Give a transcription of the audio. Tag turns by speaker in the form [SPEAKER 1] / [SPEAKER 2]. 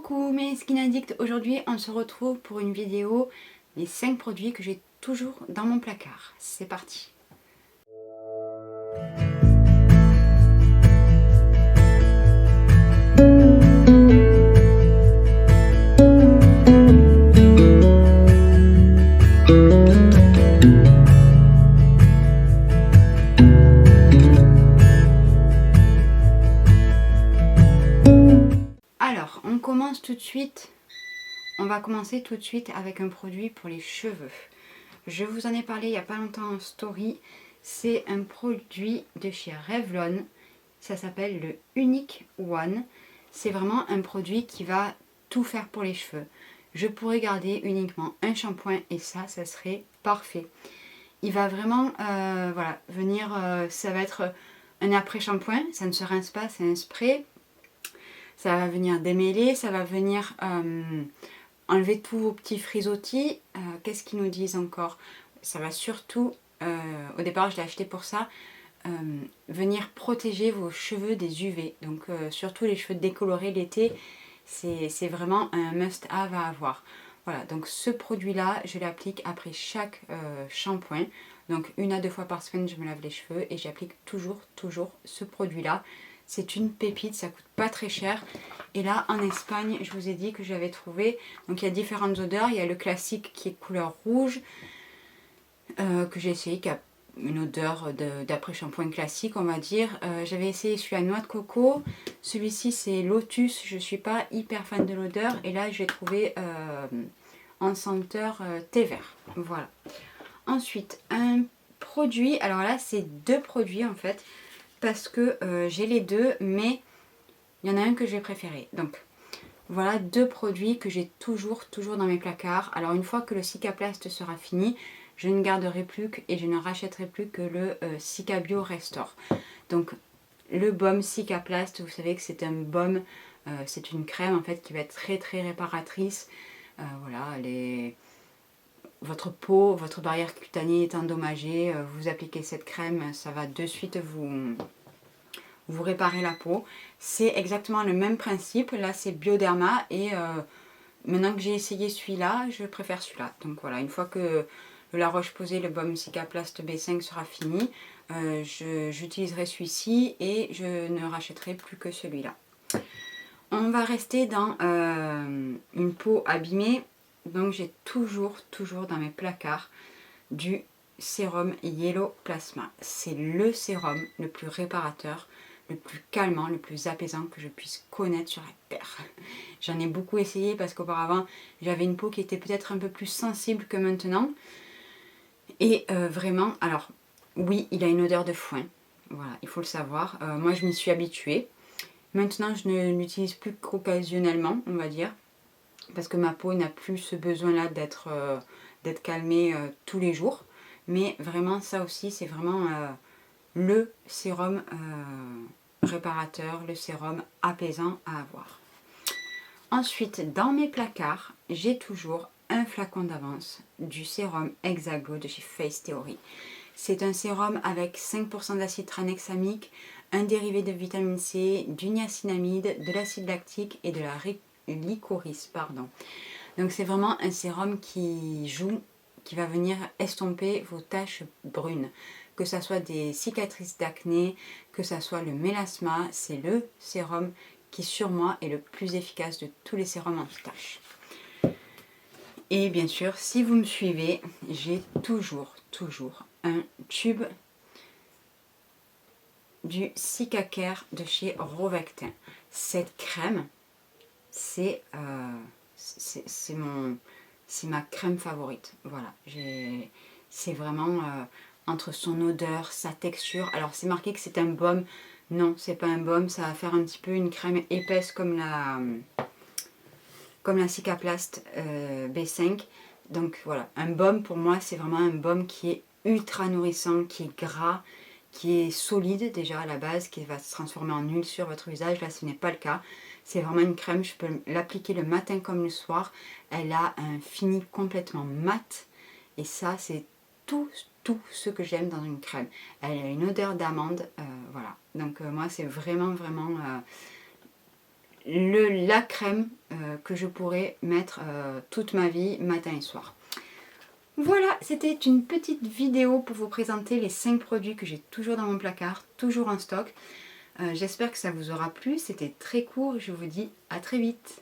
[SPEAKER 1] Coucou mes Skin Addicts, aujourd'hui on se retrouve pour une vidéo les 5 produits que j'ai toujours dans mon placard. C'est parti. Alors, on commence tout de suite. On va commencer tout de suite avec un produit pour les cheveux. Je vous en ai parlé il n'y a pas longtemps en story. C'est un produit de chez Revlon. Ça s'appelle le Unique One. C'est vraiment un produit qui va tout faire pour les cheveux. Je pourrais garder uniquement un shampoing et ça serait parfait. Il va vraiment venir, ça va être un après-shampoing. Ça ne se rince pas, c'est un spray. Ça va venir démêler, ça va venir enlever tous vos petits frisottis. Qu'est-ce qu'ils nous disent encore? Ça va surtout, au départ je l'ai acheté pour ça, venir protéger vos cheveux des UV. Donc surtout les cheveux décolorés l'été, c'est vraiment un must-have à avoir. Voilà, donc ce produit-là, je l'applique après chaque shampoing. Donc 1 à 2 fois par semaine, je me lave les cheveux et j'applique toujours ce produit-là. C'est une pépite, ça coûte pas très cher. Et là, en Espagne, je vous ai dit que j'avais trouvé... Donc il y a différentes odeurs. Il y a le classique qui est couleur rouge, que j'ai essayé, qui a une odeur d'après-shampoing classique, on va dire. J'avais essayé celui à noix de coco. Celui-ci, c'est Lotus. Je suis pas hyper fan de l'odeur. Et là, j'ai trouvé en senteur thé vert. Voilà. Ensuite, un produit. Alors là, c'est 2 produits en fait. Parce que j'ai les deux, mais il y en a un que j'ai préféré. Donc voilà 2 produits que j'ai toujours dans mes placards. Alors une fois que le Cicaplast sera fini, je ne garderai plus et je ne rachèterai plus que le Cicabio Restore. Donc le baume Cicaplast, vous savez que c'est un baume, c'est une crème en fait qui va être très réparatrice. Voilà, votre peau, votre barrière cutanée est endommagée, vous appliquez cette crème, ça va de suite vous réparer la peau. C'est exactement le même principe. Là, c'est Bioderma et maintenant que j'ai essayé celui-là, je préfère celui-là. Donc voilà, une fois que le La Roche-Posay, le baume Cicaplast B5 sera fini, j'utiliserai celui-ci et je ne rachèterai plus que celui-là. On va rester dans une peau abîmée. Donc j'ai toujours dans mes placards du sérum Yellow Plasma. C'est le sérum le plus réparateur, le plus calmant, le plus apaisant que je puisse connaître sur la terre. J'en ai beaucoup essayé parce qu'auparavant j'avais une peau qui était peut-être un peu plus sensible que maintenant. Et vraiment, alors oui, il a une odeur de foin. Voilà, il faut le savoir. Moi je m'y suis habituée. Maintenant je ne l'utilise plus qu'occasionnellement, on va dire. Parce que ma peau n'a plus ce besoin-là d'être calmée tous les jours. Mais vraiment, ça aussi, c'est vraiment le sérum réparateur, le sérum apaisant à avoir. Ensuite, dans mes placards, j'ai toujours un flacon d'avance du sérum Hexaglow de chez Face Theory. C'est un sérum avec 5% d'acide tranexamique, un dérivé de vitamine C, du niacinamide, de l'acide lactique et de la licorice, pardon. Donc c'est vraiment un sérum qui va venir estomper vos taches brunes. Que ça soit des cicatrices d'acné, que ça soit le mélasma, c'est le sérum qui sur moi est le plus efficace de tous les sérums anti-taches. Et bien sûr, si vous me suivez, j'ai toujours un tube du Cicacare de chez Rovectin. Cette crème, c'est ma crème favorite. Voilà, c'est vraiment entre son odeur, sa texture. Alors c'est marqué que c'est un baume. Non, c'est pas un baume, ça va faire un petit peu une crème épaisse comme la Cicaplast B5. Donc voilà, un baume pour moi c'est vraiment un baume qui est ultra nourrissant, qui est gras, qui est solide déjà à la base, qui va se transformer en huile sur votre visage. Là ce n'est pas le cas. C'est vraiment une crème, je peux l'appliquer le matin comme le soir. Elle a un fini complètement mat. Et ça, c'est tout ce que j'aime dans une crème. Elle a une odeur d'amande. Voilà. Donc moi, c'est vraiment la crème que je pourrais mettre toute ma vie, matin et soir. Voilà, c'était une petite vidéo pour vous présenter les 5 produits que j'ai toujours dans mon placard, toujours en stock. J'espère que ça vous aura plu, c'était très court, je vous dis à très vite.